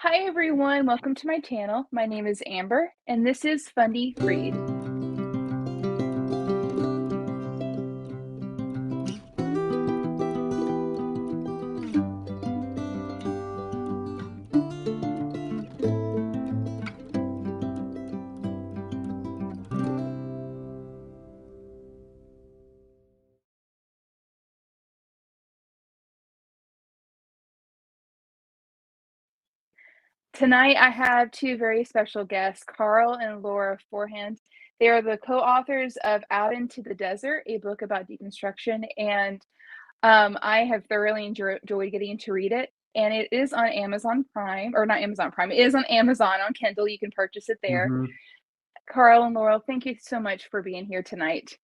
Hi everyone, welcome to my channel. My name is Amber, and this is Fundy Read. Tonight I have two very special guests, Karl and Laura Forehand. They are the co-authors of Out into the Desert, a book about deconstruction, and I have thoroughly enjoyed getting to read it. And it is on Amazon Prime, or not Amazon Prime, it is on Amazon on Kindle. You can purchase it there. Karl and Laura, thank you so much for being here tonight.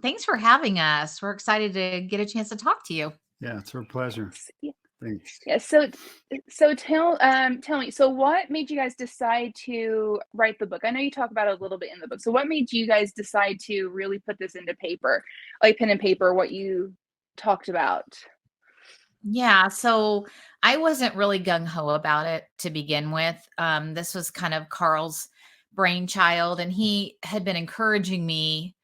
Thanks for having us. We're excited to get a chance to talk to you. Yeah, it's our pleasure. Thanks. Yeah, so tell me, so what made you guys decide to write the book? I know you talk about it a little bit in the book. So what made you guys decide to really put this into paper, like pen and paper, what you talked about? Yeah, so I wasn't really gung-ho about it to begin with. This was kind of Karl's brainchild, and he had been encouraging me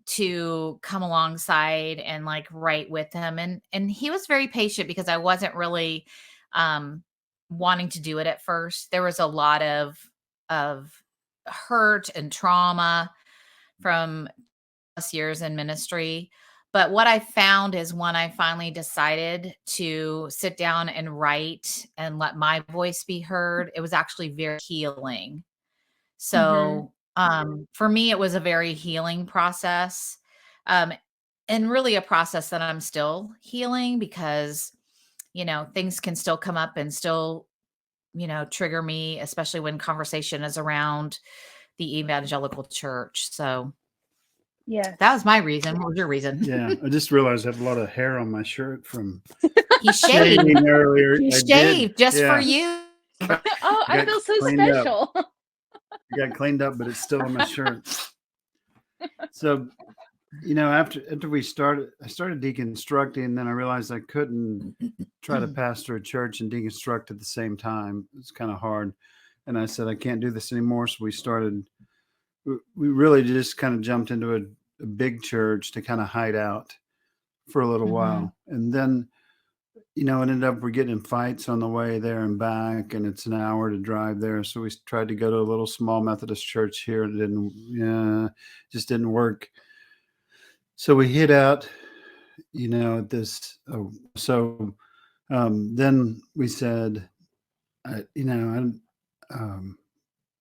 to come alongside and like write with him. And he was very patient because I wasn't really wanting to do it at first. There was a lot of hurt and trauma from us years in ministry. But what I found is when I finally decided to sit down and write and let my voice be heard, it was actually very healing. So for me, it was a very healing process. And really a process that I'm still healing because, things can still come up and still, trigger me, especially when conversation is around the evangelical church. So Yeah, that was my reason. What was your reason? Yeah, I just realized I have a lot of hair on my shirt from He shaved. shaving earlier. He I shaved did. just for Yeah. you. Oh, I Got feel so cleaned up. special. I got cleaned up, but it's still on my shirt. So, after we started, I started deconstructing, and then I realized I couldn't try to pastor a church and deconstruct at the same time. It's kind of hard. And I said, I can't do this anymore. So we really just kind of jumped into a big church to kind of hide out for a little while. And then, it ended up we're getting in fights on the way there and back, and it's an hour to drive there. So we tried to go to a little small Methodist church here. It just didn't work. So we hid out, at this. Then we said, I don't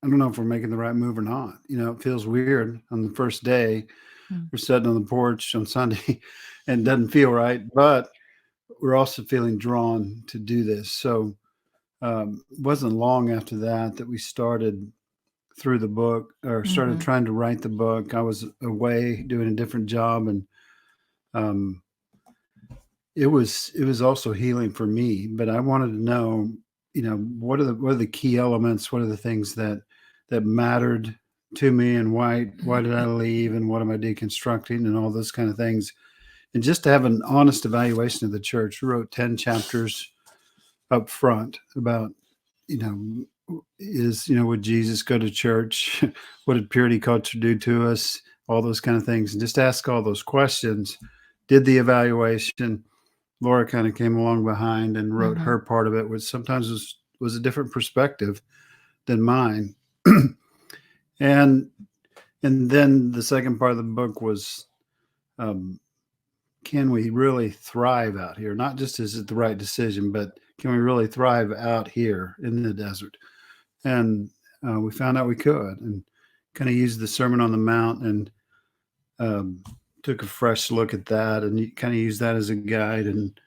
know if we're making the right move or not. It feels weird on the first day. We're sitting on the porch on Sunday and it doesn't feel right, but we're also feeling drawn to do this. So it wasn't long after that we started through the book or started trying to write the book. I was away doing a different job, and it was also healing for me. But I wanted to know, what are the key elements? What are the things that mattered to me, and why did I leave, and what am I deconstructing, and all those kind of things. And just to have an honest evaluation of the church. We wrote 10 chapters up front about, would Jesus go to church? What did purity culture do to us? All those kind of things. And just ask all those questions. Did the evaluation. Laura kind of came along behind and wrote her part of it, which sometimes was a different perspective than mine. And then the second part of the book was, can we really thrive out here? Not just is it the right decision, but can we really thrive out here in the desert? And we found out we could, and kind of used the Sermon on the Mount and took a fresh look at that, and kind of used that as a guide, and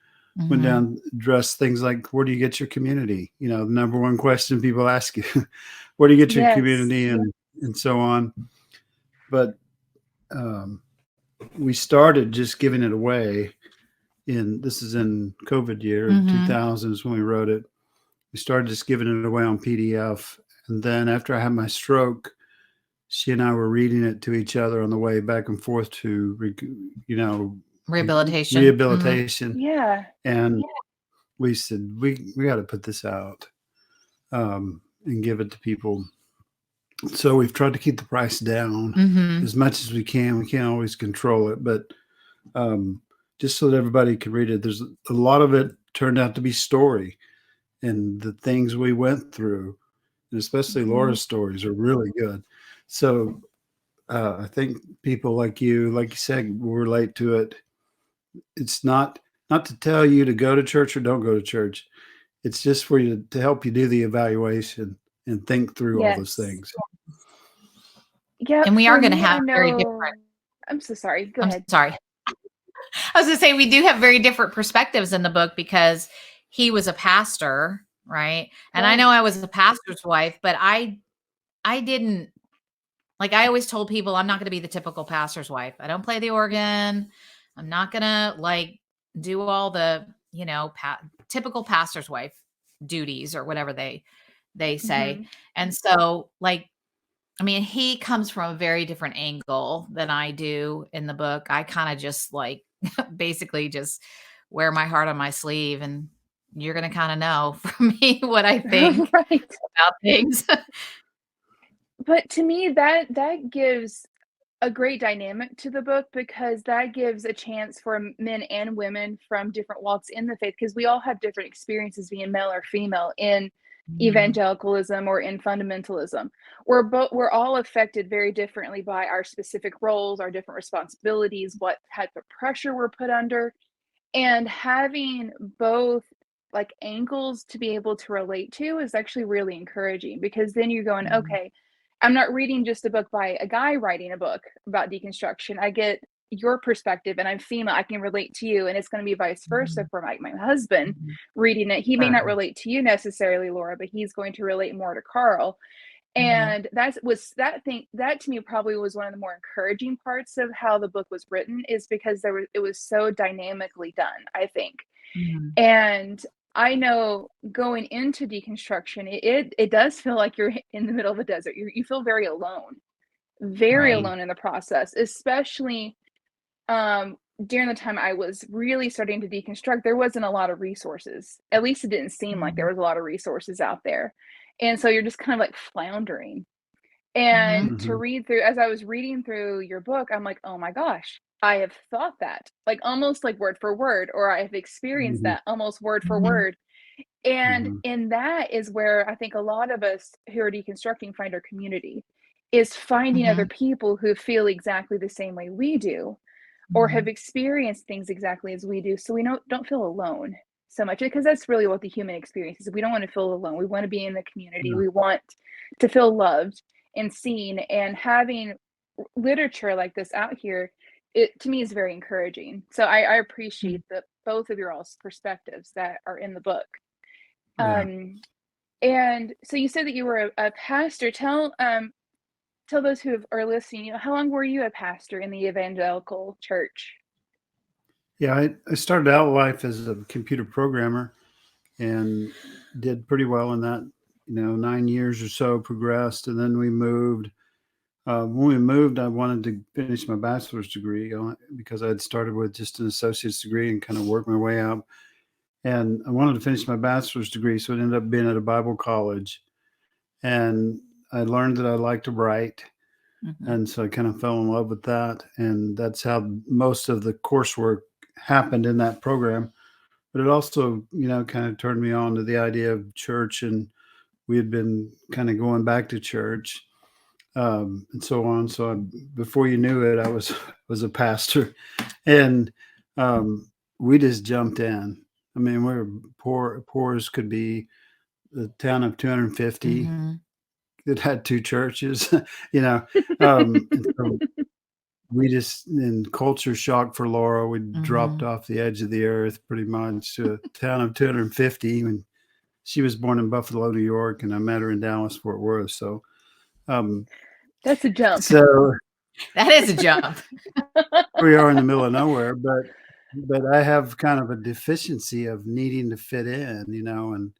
went down, addressed things like, where do you get your community? The number one question people ask you, where do you get your community, and so on. But we started just giving it away. This is in COVID year, 2000 is when we wrote it. We started just giving it away on PDF. And then after I had my stroke, she and I were reading it to each other on the way back and forth to, rehabilitation. Yeah. And we said, we got to put this out. and give it to people. So we've tried to keep the price down as much as we can. We can't always control it, but just so that everybody can read it. There's a lot of it turned out to be story, and the things we went through, and especially Laura's stories, are really good. So I think people like you said, will relate to it. It's not to tell you to go to church or don't go to church. It's just for you to help you do the evaluation and think through all those things. Yeah, and we are going to have very different. I'm so sorry. Go ahead. Sorry. I was going to say, we do have very different perspectives in the book because he was a pastor, right? And I know I was a pastor's wife, but I didn't, like, I always told people I'm not going to be the typical pastor's wife. I don't play the organ. I'm not going to like do all the, typical pastor's wife duties or whatever they say. And so, like, I mean, he comes from a very different angle than I do in the book. I kind of just like basically just wear my heart on my sleeve, and you're going to kind of know from me what I think about things. But to me, that gives a great dynamic to the book, because that gives a chance for men and women from different walks in the faith, because we all have different experiences being male or female in evangelicalism or in fundamentalism. We're all affected very differently by our specific roles, our different responsibilities, what type of pressure we're put under, and having both like angles to be able to relate to is actually really encouraging, because then you're going, okay, I'm not reading just a book by a guy writing a book about deconstruction. I get your perspective, and I'm female. I can relate to you, and it's going to be vice versa for my husband reading it. He may not relate to you necessarily, Laura, but he's going to relate more to Karl. And that to me probably was one of the more encouraging parts of how the book was written, is because it was so dynamically done, I think. And I know going into deconstruction, it does feel like you're in the middle of a desert. You feel very alone in the process, especially during the time I was really starting to deconstruct. There wasn't a lot of resources. At least it didn't seem like there was a lot of resources out there. And so you're just kind of like floundering. And to read through, as I was reading through your book, I'm like, oh my gosh, I have thought that, like almost like word for word, or I have experienced that almost word for word. And in that is where I think a lot of us who are deconstructing find our community, is finding other people who feel exactly the same way we do, or have experienced things exactly as we do. So we don't feel alone so much, because that's really what the human experience is. We don't want to feel alone. We want to be in the community. We want to feel loved and seen, and having literature like this out here, it to me is very encouraging. So I appreciate both of your all's perspectives that are in the book. And so you said that you were a pastor. Tell those who are listening, how long were you a pastor in the evangelical church? Yeah, I started out life as a computer programmer and did pretty well in that, 9 years or so, progressed. And then we moved. When we moved, I wanted to finish my bachelor's degree because I had started with just an associate's degree and kind of worked my way up. And I wanted to finish my bachelor's degree, so it ended up being at a Bible college. And I learned that I liked to write. And so I kind of fell in love with that. And that's how most of the coursework happened in that program. But it also, kind of turned me on to the idea of church. And we had been kind of going back to church. And so on. So before you knew it, I was a pastor, and we just jumped in. I mean, we were poor as could be. The town of 250 that had 2 churches, and so we just, in culture shock for Laura, we dropped off the edge of the earth pretty much to a town of 250. And she was born in Buffalo, New York, and I met her in Dallas, Fort Worth. So. That's a jump. So that is a jump. We are in the middle of nowhere, but I have kind of a deficiency of needing to fit in,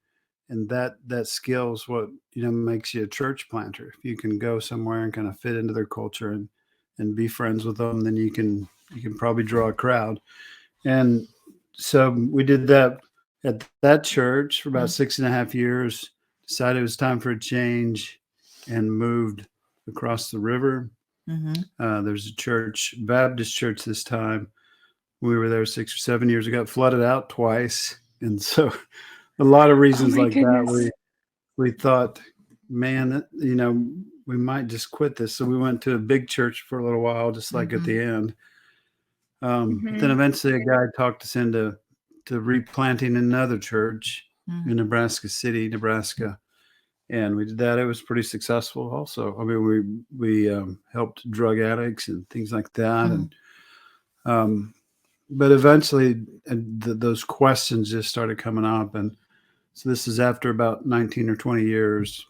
and that skill is what, makes you a church planter. If you can go somewhere and kind of fit into their culture and be friends with them, then you can probably draw a crowd. And so we did that at that church for about 6.5 years. decided it was time for a change and moved across the river. There's a church, Baptist church this time. We were there 6 or 7 years ago. It flooded out twice. And so a lot of reasons like that, we thought, man, we might just quit this. So we went to a big church for a little while, just like at the end. But then eventually a guy talked us into replanting another church in Nebraska City, Nebraska. And we did that. It was pretty successful also. I mean, we helped drug addicts and things like that. And but eventually those questions just started coming up. And so this is after about 19 or 20 years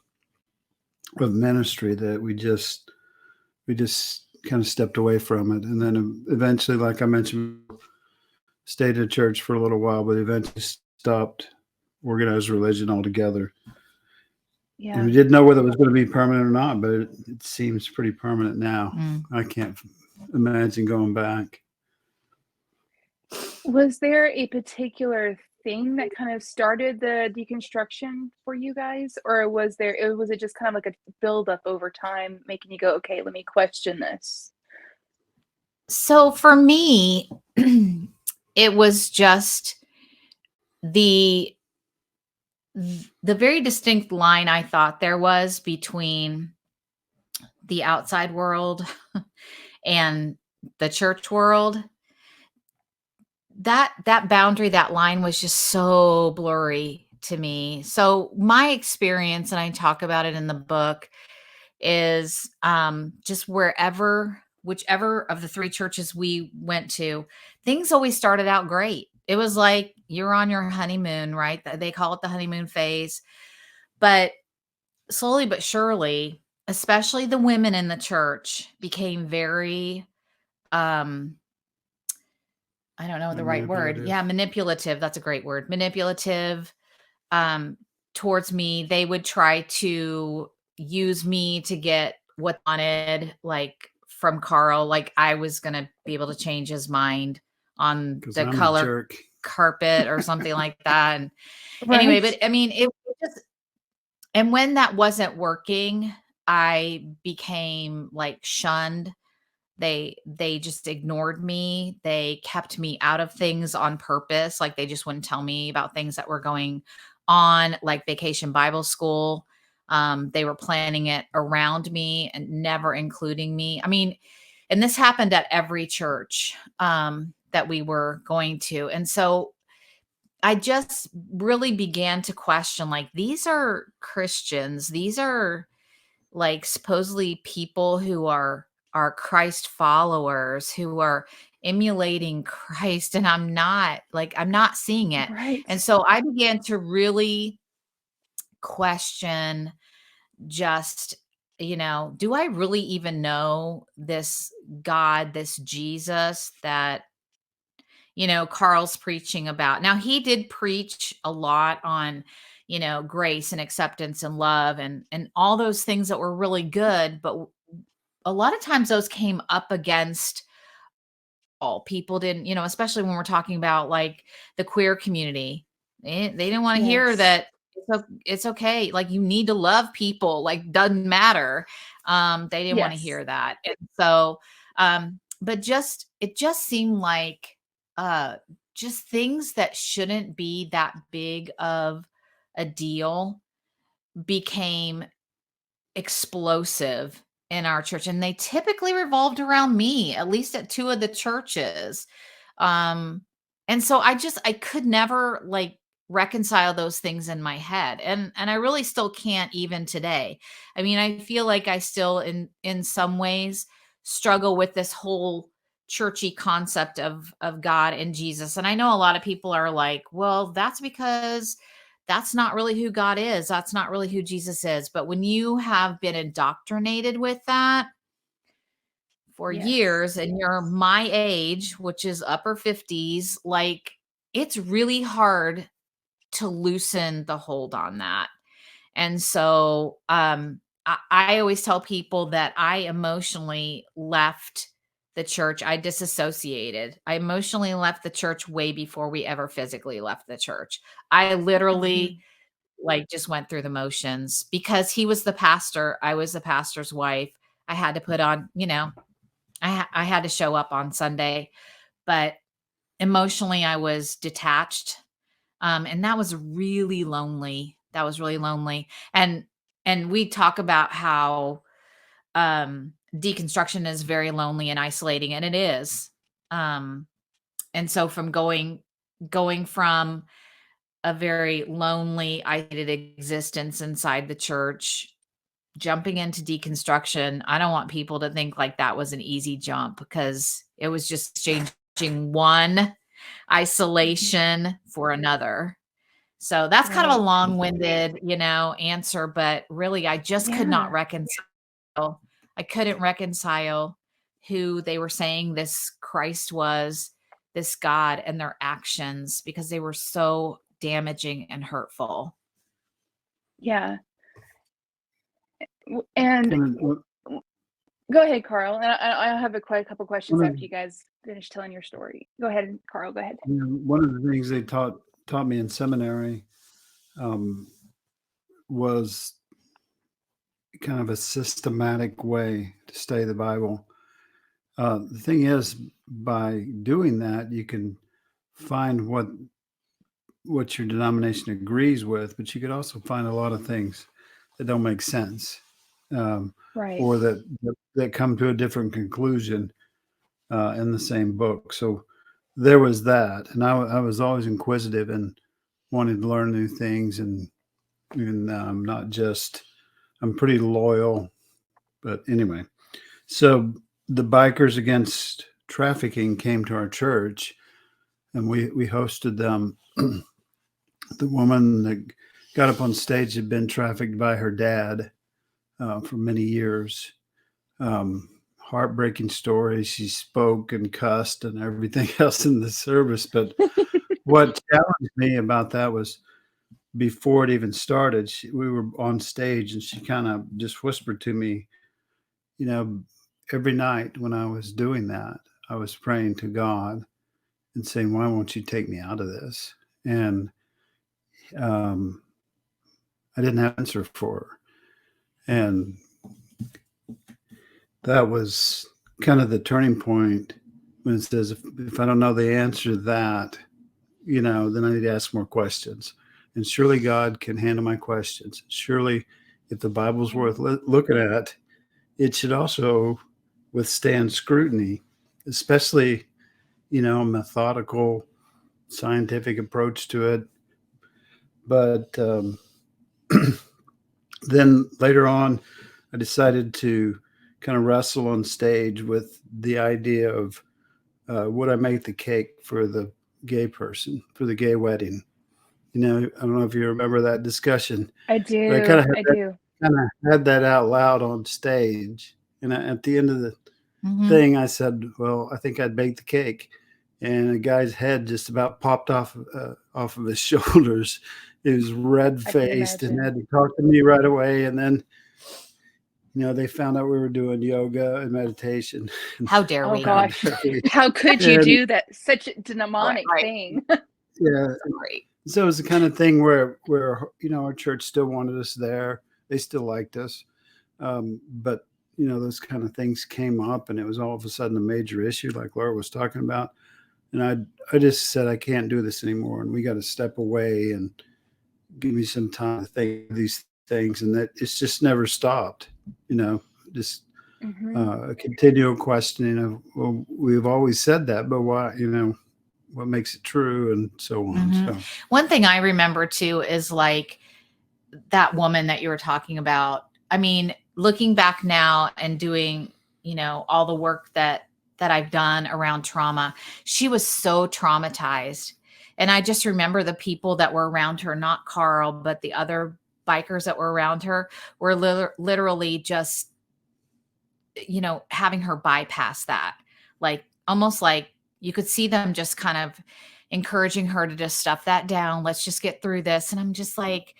of ministry that we just kind of stepped away from it. And then eventually, like I mentioned, stayed at church for a little while, but eventually stopped organized religion altogether. Yeah. And we didn't know whether it was going to be permanent or not, but it seems pretty permanent now. I can't imagine going back. Was there a particular thing that kind of started the deconstruction for you guys, or was it just kind of like a buildup over time, making you go, okay, let me question this? So for me, it was just the very distinct line I thought there was between the outside world and the church world. That boundary, that line was just so blurry to me. So my experience, and I talk about it in the book, is just whichever of the three churches we went to, things always started out great. It was like you're on your honeymoon, right? They call it the honeymoon phase. But slowly but surely, especially the women in the church became very, I don't know the right word. Yeah, manipulative. That's a great word. Manipulative towards me. They would try to use me to get what they wanted, like from Karl, like I was going to be able to change his mind on the color carpet or something like that. And anyway, but I mean, it just, and when that wasn't working, I became like shunned. They just ignored me. They kept me out of things on purpose. Like they just wouldn't tell me about things that were going on, like Vacation Bible School. They were planning it around me and never including me. I mean, and this happened at every church that we were going to. And so I just really began to question, like, these are Christians. These are like supposedly people who are Christ followers, who are emulating Christ. And I'm not seeing it. Right. And so I began to really question just, do I really even know this God, this Jesus that, Karl's preaching about? Now, he did preach a lot on, grace and acceptance and love and all those things that were really good. But a lot of times those came up against all people didn't, especially when we're talking about like the queer community, they didn't want to hear that it's okay. Like you need to love people, like doesn't matter. They didn't want to hear that. And so, but it just seemed like, just things that shouldn't be that big of a deal became explosive in our church. And they typically revolved around me, at least at two of the churches. And so I could never like reconcile those things in my head. And I really still can't even today. I mean, I feel like I still in some ways struggle with this whole churchy concept of God and Jesus. And I know a lot of people are like, well, that's because that's not really who God is. That's not really who Jesus is. But when you have been indoctrinated with that for years and you're my age, which is upper 50s, like it's really hard to loosen the hold on that. And so I always tell people that I emotionally left the church. I disassociated. I emotionally left the church way before we ever physically left the church. I literally like just went through the motions because he was the pastor. I was the pastor's wife. I had to put on, I had to show up on Sunday, but emotionally I was detached. And that was really lonely. That was really lonely. And we talk about how deconstruction is very lonely and isolating, and it is. And so from going from a very lonely, isolated existence inside the church, jumping into deconstruction, I don't want people to think like that was an easy jump, because it was just changing one isolation for another. So that's kind of a long-winded, answer, but really I just could not reconcile. I couldn't reconcile who they were saying this Christ was, this God, and their actions, because they were so damaging and hurtful. Yeah. And go ahead, Karl. And I have a couple questions after you guys finish telling your story. Go ahead, Karl. Go ahead. One of the things they taught me in seminary was kind of a systematic way to study the Bible. The thing is, by doing that, you can find what your denomination agrees with, but you could also find a lot of things that don't make sense, Right. or that come to a different conclusion in the same book. So there was that, and I was always inquisitive and wanted to learn new things, and not just, I'm pretty loyal, but anyway. So the Bikers Against Trafficking came to our church, and we hosted them. The woman that got up on stage had been trafficked by her dad for many years. Heartbreaking story. She spoke and cussed and everything else in the service. But what challenged me about that was, before it even started, we were on stage, and she kind of just whispered to me, every night when I was doing that, I was praying to God and saying, why won't you take me out of this? And I didn't have an answer for her. And that was kind of the turning point, when it says, if I don't know the answer to that, then I need to ask more questions. And surely God can handle my questions. Surely, if the Bible's worth looking at, it should also withstand scrutiny, especially, a methodical, scientific approach to it. But then later on, I decided to kind of wrestle on stage with the idea of would I make the cake for the gay person, for the gay wedding? I don't know if you remember that discussion. I do. But I kind of had that out loud on stage. And at the end of the thing, I said, well, I think I'd bake the cake. And a guy's head just about popped off of his shoulders. He was red-faced and had to talk to me right away. And then, they found out we were doing yoga and meditation. How dare we? Oh, gosh. How could you do that? Such a demonic thing. Yeah. Right. So it was the kind of thing where our church still wanted us there. They still liked us. But, those kind of things came up, and it was all of a sudden a major issue, like Laura was talking about. And I just said, I can't do this anymore, and we got to step away and give me some time to think of these things. And that it's just never stopped, just a continual questioning of, well, we've always said that, but why, what makes it true, and so on. So one thing I remember too is like that woman that you were talking about. I mean, looking back now and doing, all the work that I've done around trauma, she was so traumatized. And I just remember the people that were around her, not Karl, but the other bikers that were around her were literally just, having her bypass that, like almost like you could see them just kind of encouraging her to just stuff that down. Let's just get through this. And I'm just like,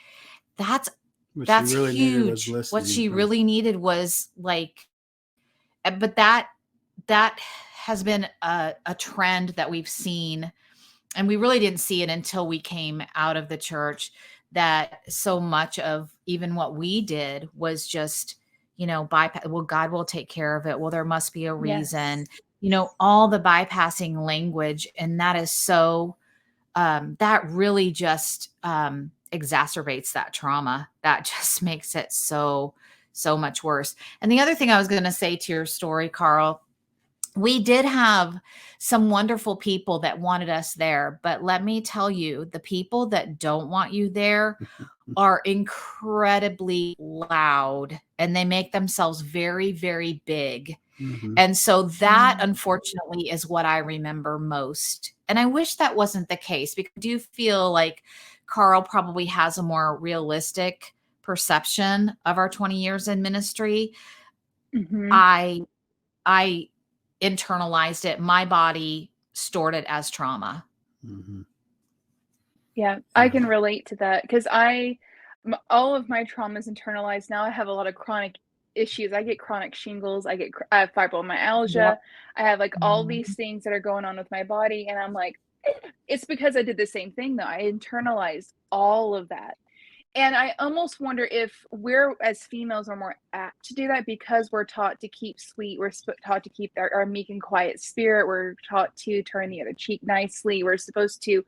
that's really huge. What she really needed was like, but that has been a trend that we've seen, and we really didn't see it until we came out of the church, that so much of even what we did was just, bypass. Well, God will take care of it. Well, there must be a reason, all the bypassing language. And that is so, that really just exacerbates that trauma. That just makes it so much worse. And the other thing I was going to say to your story, Karl, we did have some wonderful people that wanted us there, but let me tell you, the people that don't want you there are incredibly loud, and they make themselves very, very big. Mm-hmm. And so that, unfortunately, is what I remember most. And I wish that wasn't the case, because I do feel like Karl probably has a more realistic perception of our 20 years in ministry. Mm-hmm. I internalized it. My body stored it as trauma. Mm-hmm. Yeah, I can relate to that, because all of my trauma is internalized. Now I have a lot of chronic issues. I get chronic shingles. I have fibromyalgia. Yep. I have like all these things that are going on with my body. And I'm like, it's because I did the same thing though. I internalized all of that. And I almost wonder if we're, as females, are more apt to do that because we're taught to keep sweet. We're taught to keep our meek and quiet spirit. We're taught to turn the other cheek nicely. We're supposed to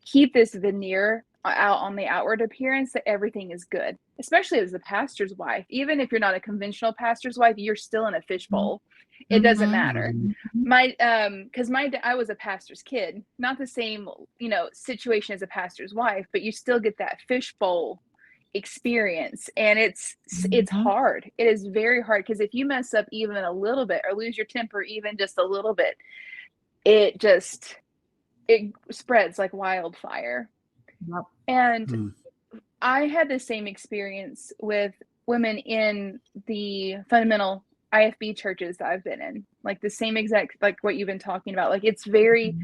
keep this veneer out on the outward appearance that everything is good, especially as a pastor's wife. Even if you're not a conventional pastor's wife, you're still in a fishbowl. It doesn't matter. Because I was a pastor's kid, not the same, situation as a pastor's wife, but you still get that fishbowl experience. And it's hard. It is very hard, because if you mess up even a little bit or lose your temper even just a little bit, it spreads like wildfire. Yep. And I had the same experience with women in the fundamental IFB churches that I've been in, like the same exact, like what you've been talking about. Like, it's very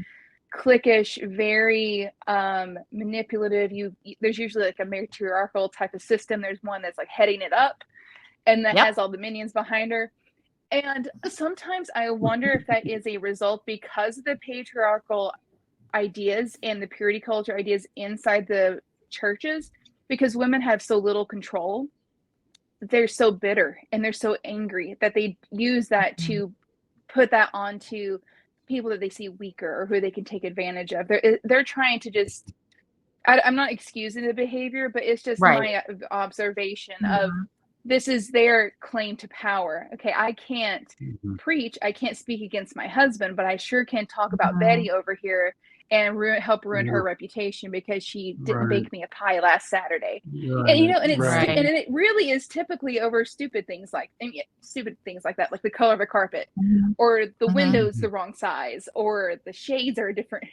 cliquish, very manipulative. There's usually like a matriarchal type of system. There's one that's like heading it up, and that has all the minions behind her. And sometimes I wonder if that is a result because of the patriarchal ideas and the purity culture ideas inside the churches, because women have so little control. They're so bitter and they're so angry that they use that to put that onto people that they see weaker or who they can take advantage of. They're trying to just, I'm not excusing the behavior, but it's just my observation of this is their claim to power. Okay, I can't preach, I can't speak against my husband, but I sure can talk about Betty over here and help ruin her reputation because she didn't bake me a pie last Saturday. And and it's and it really is typically over stupid things like that, like the color of a carpet, or the windows the wrong size, or the shades are different.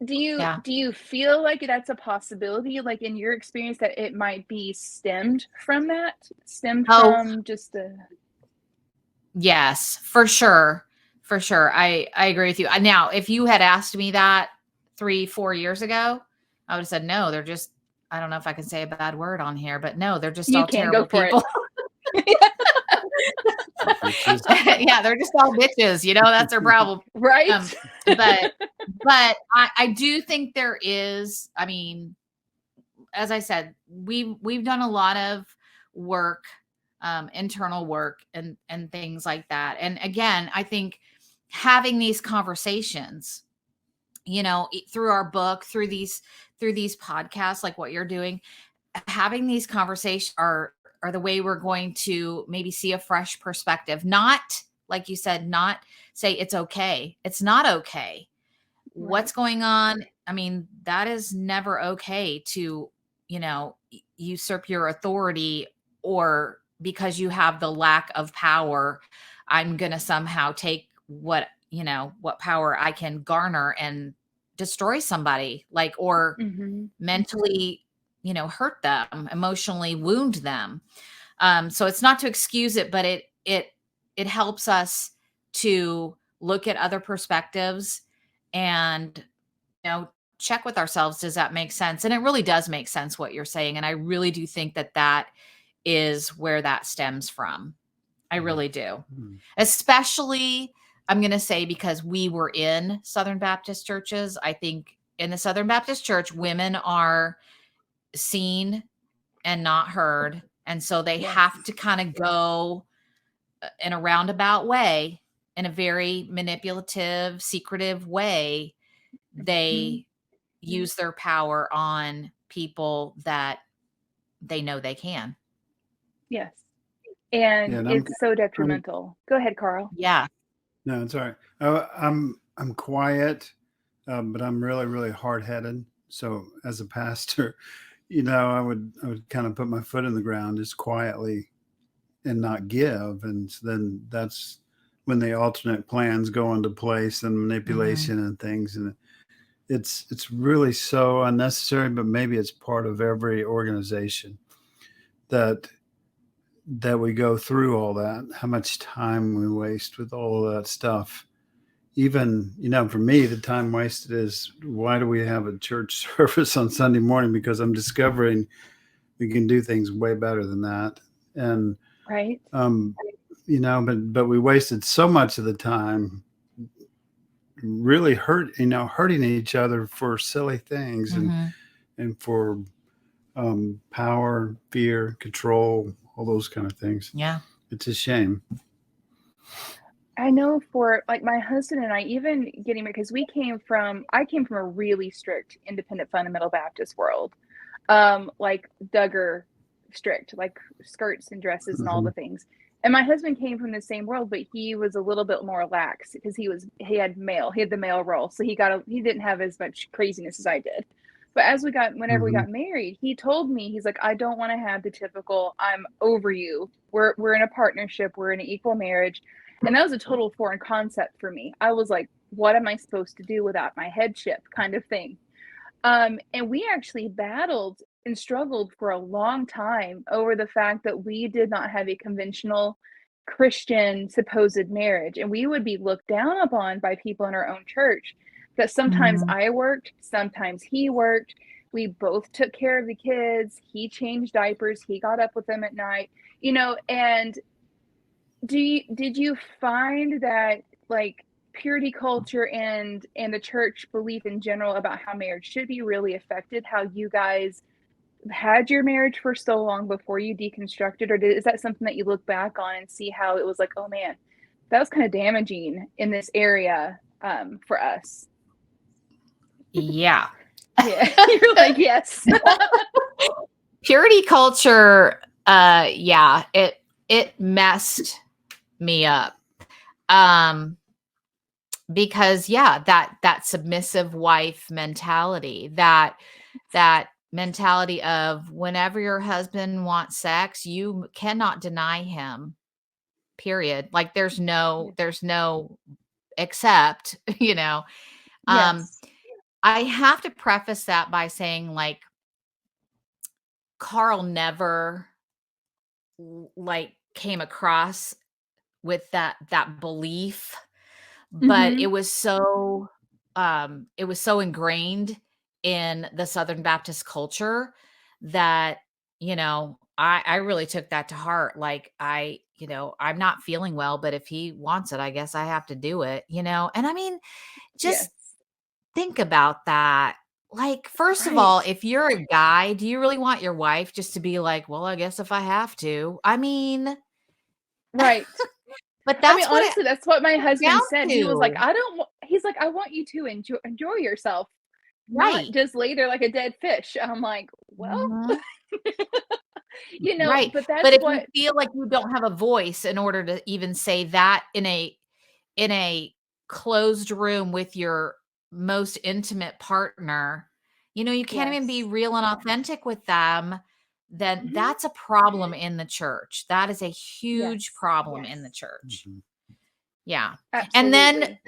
Do you feel like that's a possibility, like in your experience, that it might be stemmed from from just the... Yes, for sure. For sure. I agree with you. Now, if you had asked me that 3-4 years ago, I would have said, no, they're just, I don't know if I can say a bad word on here, but no, they're just all terrible people. Yeah, they're just all bitches, that's their problem. Right. But I do think there is, I mean, as I said, we've done a lot of work, internal work and things like that. And again, I think having these conversations, through our book, through these podcasts, like what you're doing, having these conversations are the way we're going to maybe see a fresh perspective. Not, like you said, not say it's okay. It's not okay. Right. What's going on? I mean, that is never okay to, usurp your authority, or because you have the lack of power, I'm going to somehow take what power I can garner and destroy somebody, or mentally, hurt them, emotionally wound them. So it's not to excuse it, but it helps us to look at other perspectives and, check with ourselves. Does that make sense? And it really does make sense what you're saying. And I really do think that is where that stems from. I really do. Especially, I'm going to say, because we were in Southern Baptist churches. I think in the Southern Baptist church, women are seen and not heard. And so they have to kind of go in a roundabout way, in a very manipulative, secretive way. They use their power on people that they know they can. Yes. And it's so detrimental. Go ahead, Karl. Yeah. No, it's all right. I'm quiet, but I'm really, really hard-headed. So as a pastor, I would kind of put my foot in the ground just quietly and not give. And then that's when the alternate plans go into place and manipulation and things. And it's really so unnecessary, but maybe it's part of every organization that we go through all that, how much time we waste with all of that stuff. Even, for me, the time wasted is, why do we have a church service on Sunday morning? Because I'm discovering we can do things way better than that. And, right. But we wasted so much of the time really hurting each other for silly things and for power, fear, control, all those kind of things. Yeah. It's a shame. I know for like my husband and I, even getting married, because I came from a really strict independent fundamental Baptist world, like Duggar strict, like skirts and dresses and all the things. And my husband came from the same world, but he was a little bit more lax because he had the male role. So he didn't have as much craziness as I did. But whenever we got married, he told me, he's like, I don't want to have the typical, I'm over you. We're in a partnership. We're in an equal marriage. And that was a total foreign concept for me. I was like, what am I supposed to do without my headship kind of thing? And we actually battled and struggled for a long time over the fact that we did not have a conventional Christian supposed marriage. And we would be looked down upon by people in our own church that sometimes I worked, sometimes he worked. We both took care of the kids. He changed diapers. He got up with them at night, and did you find that like purity culture and the church belief in general about how marriage should be really affected how you guys had your marriage for so long before you deconstructed, or is that something that you look back on and see how it was like, oh man, that was kind of damaging in this area for us? Yeah. Yeah. You're like, yes. Purity culture, yeah, it messed me up. Because that submissive wife mentality, that mentality of whenever your husband wants sex, you cannot deny him, period. Like there's no except, Yes. I have to preface that by saying, like, Karl never like came across with that belief, but it was so ingrained in the Southern Baptist culture that, I really took that to heart. Like I'm not feeling well, but if he wants it, I guess I have to do it, and I mean, just think about that. Like, first of all, if you're a guy, do you really want your wife just to be like, well, I guess if I have to? I mean, right. But that's honestly, that's what my husband said. To. He was like, he's like, I want you to enjoy yourself, right? Not just lay there like a dead fish. I'm like, well, right. But that's but if you feel like you don't have a voice in order to even say that in a closed room with your most intimate partner, you can't even be real and authentic with them, then that's a problem in the church. That is a huge problem in the church. Yeah. Absolutely. And then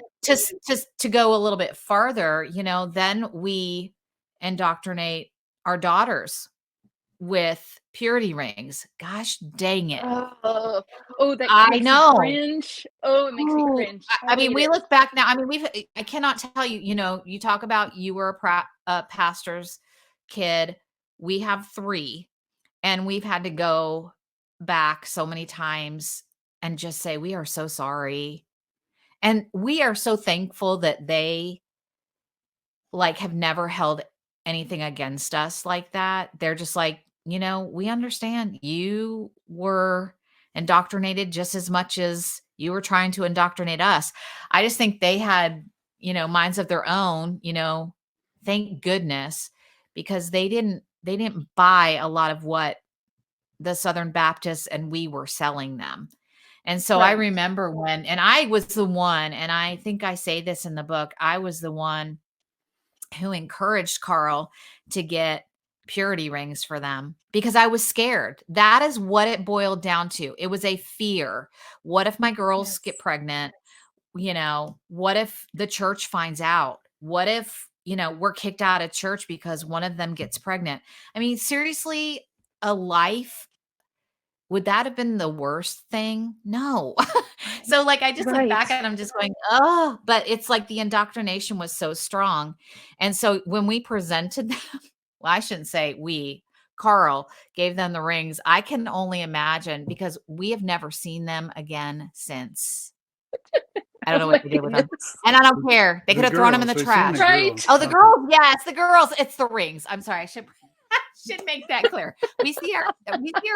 to go a little bit farther, then we indoctrinate our daughters with purity rings. Gosh dang it. That I makes know. me cringe. Oh, it makes me cringe. I mean, we look back now. I mean, I cannot tell you, you talk about you were a pastor's kid. We have 3, and we've had to go back so many times and just say, we are so sorry. And we are so thankful that they like have never held anything against us like that. They're just like, we understand you were indoctrinated just as much as you were trying to indoctrinate us. I just think they had, minds of their own, thank goodness, because they didn't buy a lot of what the Southern Baptists and we were selling them. And so I remember and I was the one, and I think I say this in the book, I was the one who encouraged Karl to get purity rings for them because I was scared. That is what it boiled down to. It was a fear. What if my girls get pregnant? What if the church finds out? What if, we're kicked out of church because one of them gets pregnant? I mean, seriously, a life, would that have been the worst thing? No. So like, I just look back and I'm just going, oh, but it's like the indoctrination was so strong. And so when we presented them, well, I shouldn't say we, Karl gave them the rings. I can only imagine, because we have never seen them again since. I don't know what they did with them. And I don't care. They could have thrown them in the trash. Oh, the girls. Yes, the girls. It's the rings. I'm sorry. I should make that clear. We see our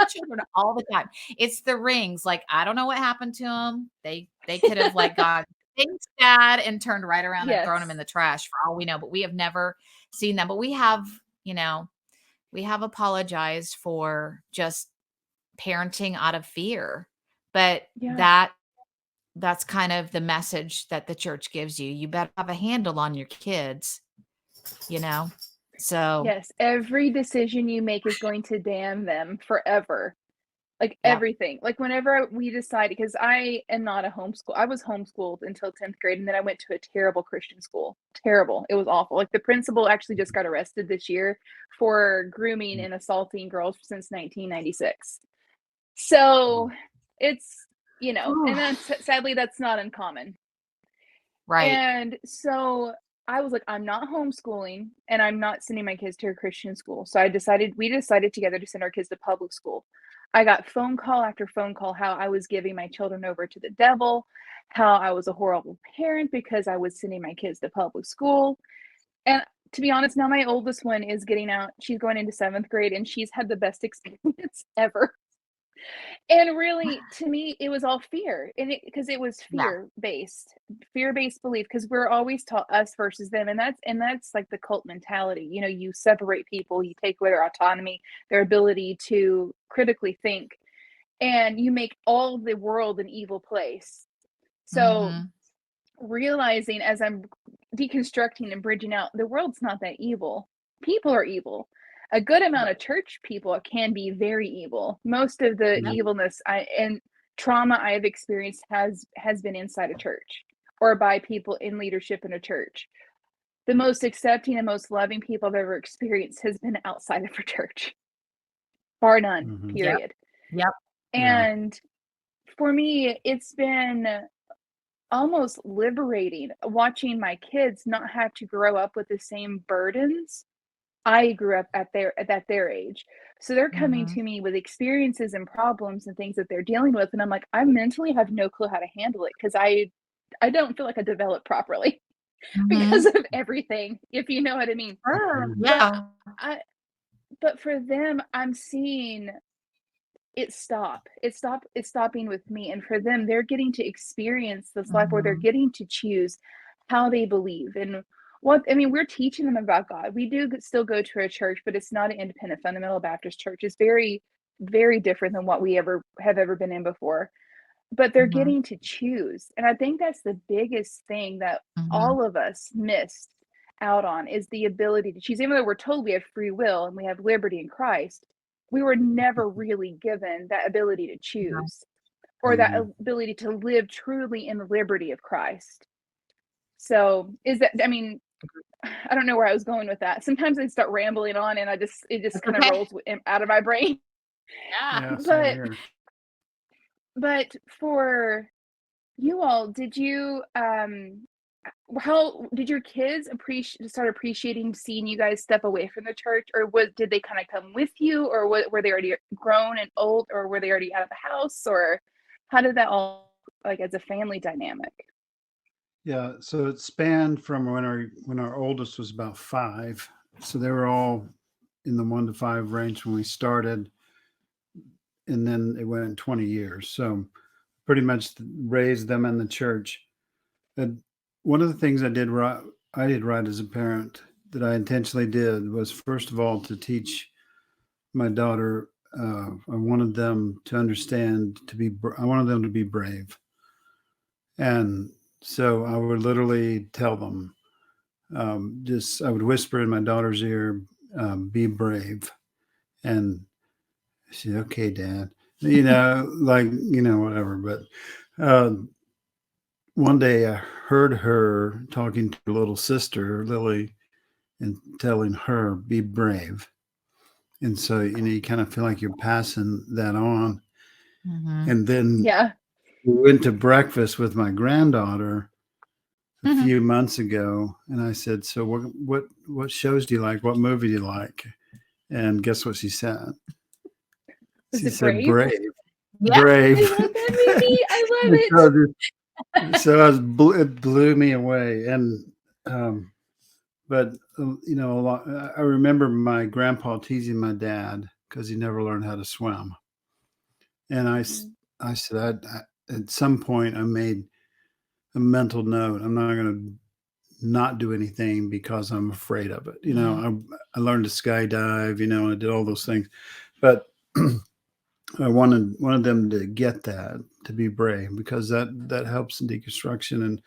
children all the time. It's the rings. Like, I don't know what happened to them. They could have like got things bad and turned right around and thrown them in the trash for all we know. But we have never seen them. But we have, we have apologized for just parenting out of fear. But that's kind of the message that the church gives you. You better have a handle on your kids, So yes, every decision you make is going to damn them forever. Like everything. Like whenever we decided, because I am not a homeschool. I was homeschooled until 10th grade, and then I went to a terrible Christian school. Terrible. It was awful. Like the principal actually just got arrested this year for grooming and assaulting girls since 1996. So it's, and that's sadly that's not uncommon. Right. And so I was like, I'm not homeschooling and I'm not sending my kids to a Christian school. So we decided together to send our kids to public school. I got phone call after phone call how I was giving my children over to the devil, how I was a horrible parent because I was sending my kids to public school. And to be honest, now my oldest one is getting out. She's going into 7th grade and she's had the best experience ever. And really, to me, it was all fear, and because it was fear-based belief, because we're always taught us versus them, and that's like the cult mentality. You separate people, you take away their autonomy, their ability to critically think, and you make all the world an evil place. So realizing as I'm deconstructing and bridging out, the world's not that evil. People are evil. A good amount of church people can be very evil. Most of the evilness and trauma I've experienced has been inside a church or by people in leadership in a church. The most accepting and most loving people I've ever experienced has been outside of a church. Bar none, period. Yep. And for me, it's been almost liberating watching my kids not have to grow up with the same burdens I grew up at their age. So they're coming to me with experiences and problems and things that they're dealing with. And I'm like, I mentally have no clue how to handle it because I don't feel like I developed properly because of everything, if you know what I mean. But for them, I'm seeing it stop. It's stopping with me. And for them, they're getting to experience this life where they're getting to choose how they believe and we're teaching them about God. We do still go to a church, but it's not an independent fundamental Baptist church. It's very, very different than what we have ever been in before. But they're getting to choose. And I think that's the biggest thing that all of us missed out on is the ability to choose. Even though we're told we have free will and we have liberty in Christ, we were never really given that ability to choose or that ability to live truly in the liberty of Christ. So I don't know where I was going with that. Sometimes I start rambling on and it just kind of rolls out of my brain. But for you all, did you how did your kids start appreciating seeing you guys step away from the church, or did they kind of come with you, or were they already grown and old, or were they already out of the house, or how did that all like as a family dynamic? Yeah, so it spanned from when our oldest was about 5, so they were all in the 1 to 5 range when we started, and then it went in 20 years. So pretty much raised them in the church. And one of the things I did right as a parent that I intentionally did was, first of all, to teach my daughter. I wanted them to understand, I wanted them to be brave. And so I would literally tell them, I would whisper in my daughter's ear, be brave. And she said, okay, Dad, whatever. But one day I heard her talking to her little sister, Lily, and telling her, be brave. And so, you kind of feel like you're passing that on. Mm-hmm. And then Yeah. we went to breakfast with my granddaughter a few months ago, and I said, so what shows do you like? What movie do you like? And guess what she said? She said, Brave. Yeah. Brave. I love that movie. I love it. So it blew me away. And but a lot. I remember my grandpa teasing my dad because he never learned how to swim. And I said, at some point I made a mental note. I'm not going to not do anything because I'm afraid of it. I learned to skydive, I did all those things, but I wanted them to get that, to be brave, because that helps in deconstruction and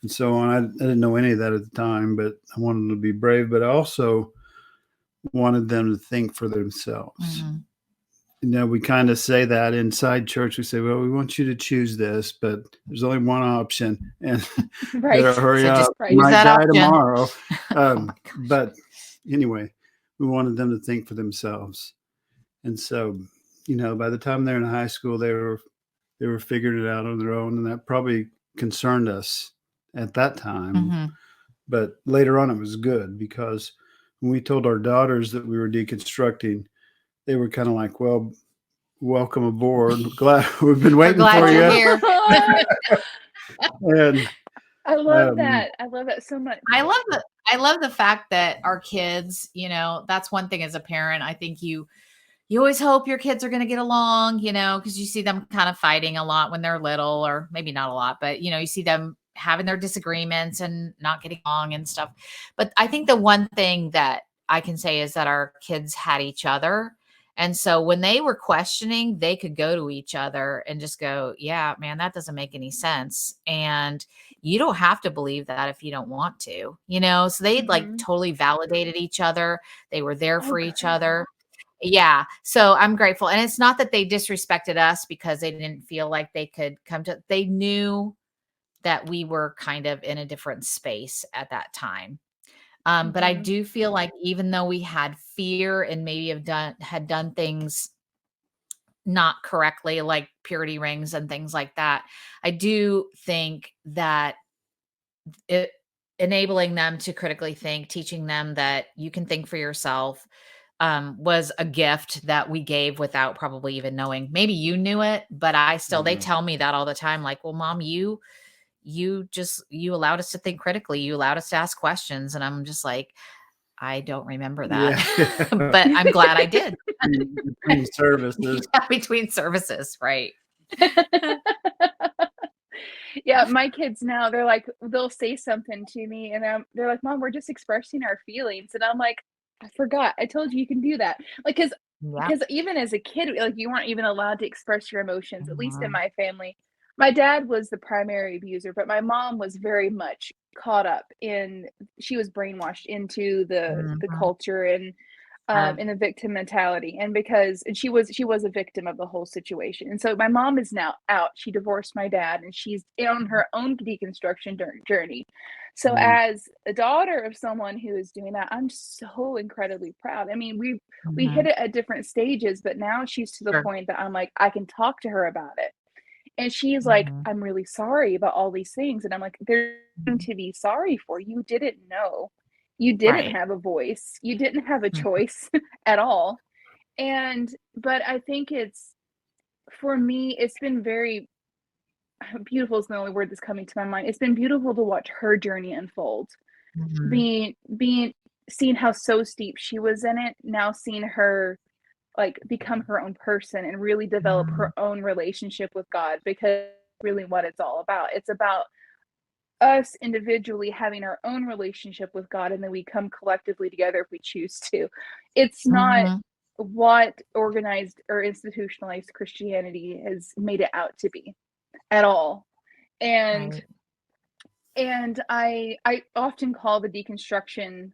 so on. I didn't know any of that at the time, but I wanted them to be brave, but I also wanted them to think for themselves. We kind of say that inside church. We say, well, we want you to choose this, but there's only one option, and better hurry up. You might die tomorrow. But anyway, we wanted them to think for themselves. And so, by the time they're in high school, they were figuring it out on their own. And that probably concerned us at that time. But later on, it was good, because when we told our daughters that we were deconstructing, they were kind of like, well, welcome aboard. Glad we've been waiting for you. Here. And I love that. I love that so much. I love the fact that our kids, that's one thing as a parent. I think you always hope your kids are going to get along, because you see them kind of fighting a lot when they're little, or maybe not a lot, but you see them having their disagreements and not getting along and stuff. But I think the one thing that I can say is that our kids had each other. And so when they were questioning, they could go to each other and just go, yeah, man, that doesn't make any sense. And you don't have to believe that if you don't want to, so they like totally validated each other. They were there for each other. Yeah. So I'm grateful. And it's not that they disrespected us because they didn't feel like they could they knew that we were kind of in a different space at that time. But I do feel like even though we had fear and maybe had done things not correctly, like purity rings and things like that, I do think that enabling them to critically think, teaching them that you can think for yourself, was a gift that we gave without probably even knowing. Maybe you knew it, but they tell me that all the time. Like, well, Mom, you allowed us to think critically. You allowed us to ask questions. And I'm just like, I don't remember that, but I'm glad I did. Between services. Between services. Right. Yeah. My kids now, they'll say something to me and they're like, Mom, we're just expressing our feelings. And I'm like, I forgot. I told you can do that. Because even as a kid, you weren't even allowed to express your emotions, at least in my family. My dad was the primary abuser, but my mom was very much caught up she was brainwashed into the culture and in the victim mentality. And she was a victim of the whole situation. And so my mom is now out. She divorced my dad and she's on her own deconstruction journey. So as a daughter of someone who is doing that, I'm so incredibly proud. I mean, we hit it at different stages, but now she's to the point that I'm like, I can talk to her about it. And she's like, I'm really sorry about all these things. And I'm like, there's nothing to be sorry for. You didn't know. You didn't have a voice. You didn't have a choice at all. But I think for me, it's been very beautiful is the only word that's coming to my mind. It's been beautiful to watch her journey unfold. Being seeing how so steep she was in it, now seeing her like become her own person and really develop her own relationship with God, because really what it's all about. It's about us individually having our own relationship with God, and then we come collectively together if we choose to. It's not what organized or institutionalized Christianity has made it out to be at all. And I often call the deconstruction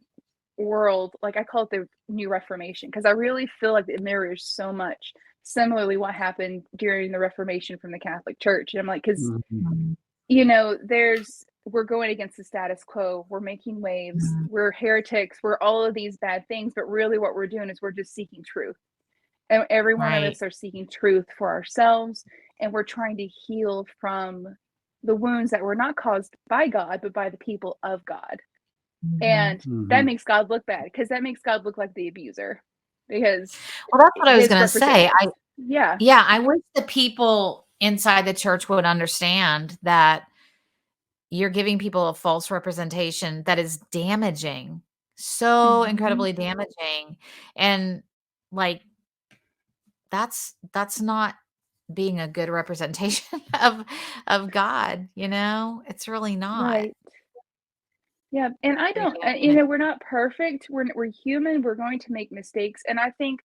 world, like I call it the New Reformation, because I really feel like it mirrors so much similarly what happened during the Reformation from the Catholic Church. And I'm like, because you know, we're going against the status quo, we're making waves, we're heretics, we're all of these bad things, but really what we're doing is we're just seeking truth. And every one of us are seeking truth for ourselves, and we're trying to heal from the wounds that were not caused by God, but by the people of God. And that makes God look bad, because that makes God look like the abuser. Because that's what I was going to say. Yeah, I wish the people inside the church would understand that you're giving people a false representation that is damaging, so incredibly damaging. And like, that's not being a good representation of God, you know? It's really not. Right. Yeah, and I don't, you know, we're not perfect. We're human. We're going to make mistakes. And I think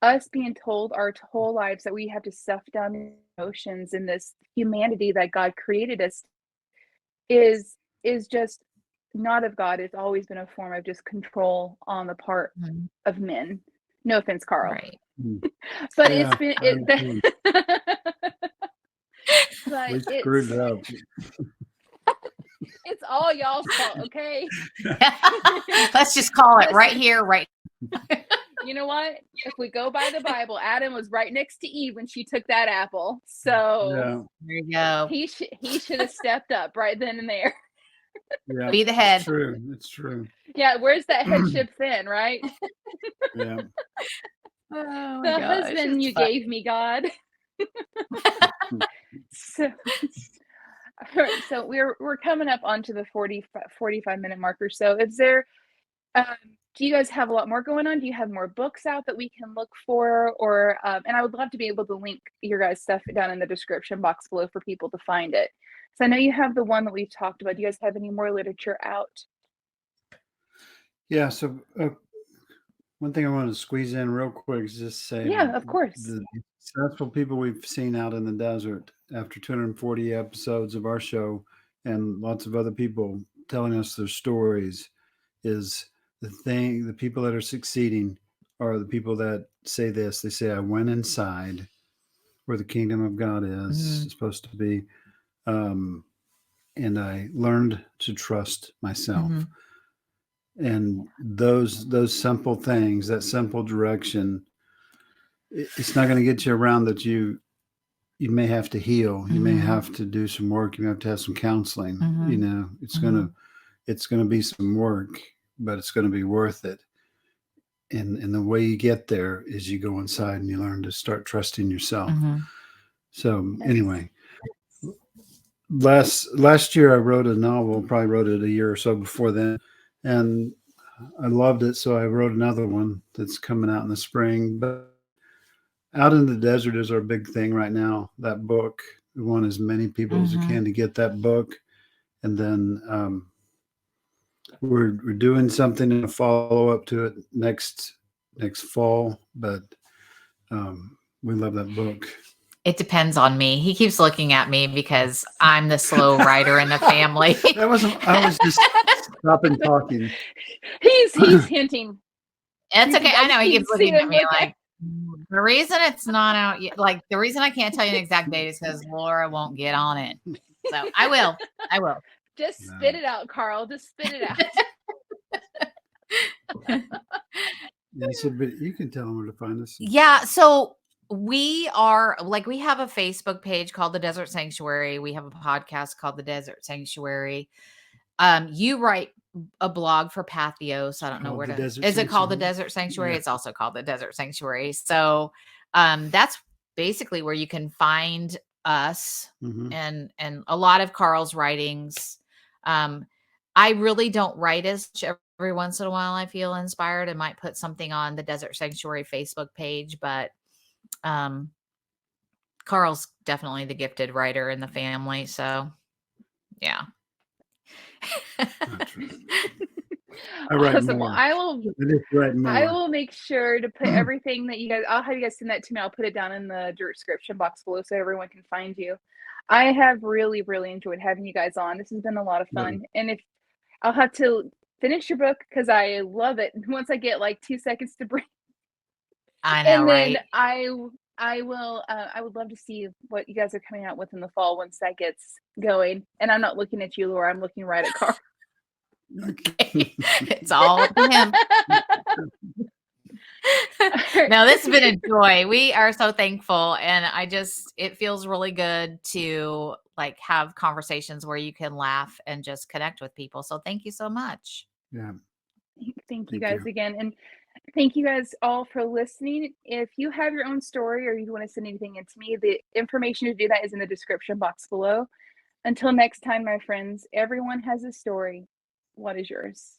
us being told our whole lives that we have to stuff down emotions in this humanity that God created us is just not of God. It's always been a form of just control on the part of men. No offense, Karl. Right. But it's been but we screwed it up. It's all y'all's fault, okay? Let's just call it right here, right. You know what? If we go by the Bible, Adam was right next to Eve when she took that apple. So there you go. He should have stepped up right then and there. Yeah, be the head. It's true. Yeah, where's that headship then, right? Yeah. Oh the husband you gave me, God. So we're coming up onto the 45 minute marker. So is there do you guys have a lot more going on? Do you have more books out that we can look for? Or and I would love to be able to link your guys' stuff down in the description box below for people to find it. So I know you have the one that we've talked about. Do you guys have any more literature out? Yeah, so one thing I want to squeeze in real quick is just say, yeah, of course, the successful people we've seen out in the desert after 240 episodes of our show and lots of other people telling us their stories is the people that are succeeding are the people that say this. They say, I went inside where the kingdom of God is supposed to be, and I learned to trust myself. And those simple things, that simple direction, it's not going to get you around that you may have to heal. You may have to do some work. You may have to have some counseling. You know, it's going to be some work, but it's going to be worth it. And the way you get there is you go inside and you learn to start trusting yourself. So anyway, last year I wrote a novel, probably wrote it a year or so before then. And I loved it. So I wrote another one that's coming out in the spring, but Out in the Desert is our big thing right now. That book, we want as many people as we can to get that book. And then we're doing something in a follow up to it next fall. But we love that book. It depends on me. He keeps looking at me because I'm the slow writer in the family. I was just stopping talking. He's hinting. It's okay. I know he keeps looking at me like, the reason it's not out yet, like the reason I can't tell you an exact date is because Laura won't get on it. So I will. Just spit it out, Karl. Just spit it out. Yeah, so but you can tell them where to find us. Yeah. So we have a Facebook page called The Desert Sanctuary. We have a podcast called The Desert Sanctuary. You write a blog for Pathos. I don't know where to. Is it called The Desert Sanctuary? Yeah. It's also called The Desert Sanctuary. So that's basically where you can find us and a lot of Karl's writings. I really don't write as much every once in a while I feel inspired and might put something on the Desert Sanctuary Facebook page, but Karl's definitely the gifted writer in the family. So yeah. I write Awesome. more. Well, I will write more. I will make sure to put everything that you guys, I'll have you guys send that to me. I'll put it down in the description box below so everyone can find you. I have really, really enjoyed having you guys on. This has been a lot of fun. And if I'll have to finish your book because I love it. Once I get like 2 seconds to breathe. I know, And then right? I will I would love to see what you guys are coming out with in the fall once that gets going. And I'm not looking at you, Laura. I'm looking right at Karl. Okay. It's all up to him. No, this has been a joy. We are so thankful, and it feels really good to like have conversations where you can laugh and just connect with people. So thank you so much. Yeah. Thank you guys again. And thank you guys all for listening. If you have your own story or you want to send anything in to me, the information to do that is in the description box below. Until next time, my friends, everyone has a story. What is yours?